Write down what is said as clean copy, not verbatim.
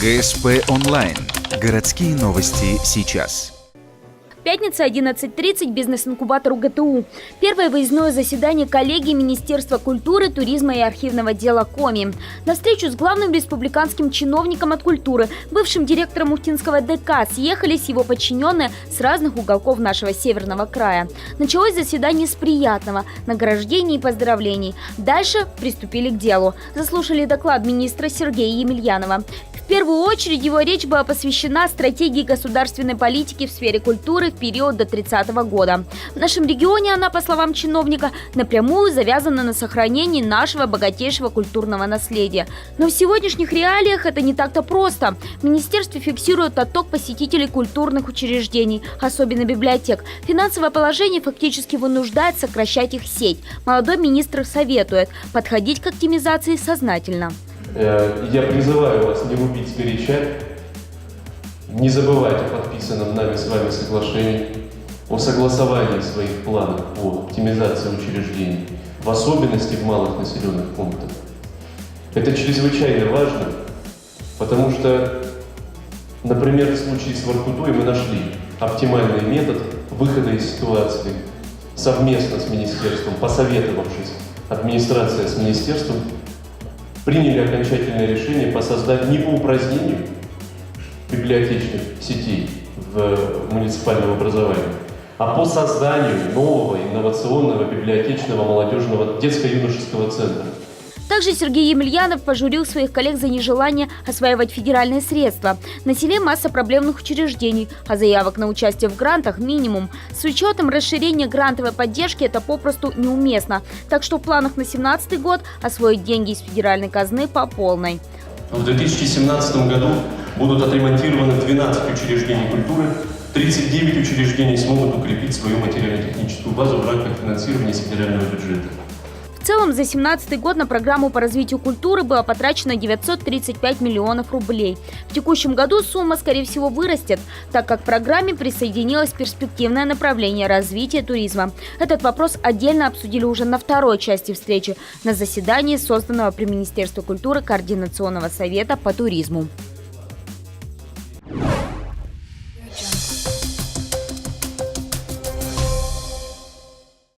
ГСП онлайн. Городские новости сейчас. Пятница, 11:30, бизнес-инкубатор УГТУ. Первое выездное заседание коллегии Министерства культуры, туризма и архивного дела КОМИ. На встречу с главным республиканским чиновником от культуры, бывшим директором Ухтинского ДК, съехались его подчиненные с разных уголков нашего северного края. Началось заседание с приятного – награждений и поздравлений. Дальше приступили к делу. Заслушали доклад министра Сергея Емельянова. В первую очередь его речь была посвящена стратегии государственной политики в сфере культуры в период до 30 года. В нашем регионе она, по словам чиновника, напрямую завязана на сохранении нашего богатейшего культурного наследия. Но в сегодняшних реалиях это не так-то просто. В министерстве фиксируют отток посетителей культурных учреждений, особенно библиотек. Финансовое положение фактически вынуждает сокращать их сеть. Молодой министр советует подходить к оптимизации сознательно. Я призываю вас не губить сгоряча, не забывать о подписанном нами с вами соглашении, о согласовании своих планов по оптимизации учреждений, в особенности в малых населенных пунктах. Это чрезвычайно важно, потому что, например, в случае с Воркутой мы нашли оптимальный метод выхода из ситуации совместно с министерством, посоветовавшись, администрация с министерством, приняли окончательное решение по созданию, не по упразднению библиотечных сетей в муниципальном образовании, а по созданию нового инновационного библиотечного молодежного детско-юношеского центра. Также Сергей Емельянов пожурил своих коллег за нежелание осваивать федеральные средства. На селе масса проблемных учреждений, а заявок на участие в грантах минимум. С учетом расширения грантовой поддержки это попросту неуместно. Так что в планах на 2017 год освоить деньги из федеральной казны по полной. В 2017 году будут отремонтированы 12 учреждений культуры, 39 учреждений смогут укрепить свою материально-техническую базу в рамках финансирования из федерального бюджета. В целом за 2017 год на программу по развитию культуры было потрачено 935 миллионов рублей. В текущем году сумма, скорее всего, вырастет, так как к программе присоединилось перспективное направление развития туризма. Этот вопрос отдельно обсудили уже на второй части встречи, на заседании, созданного при Министерстве культуры Координационного совета по туризму.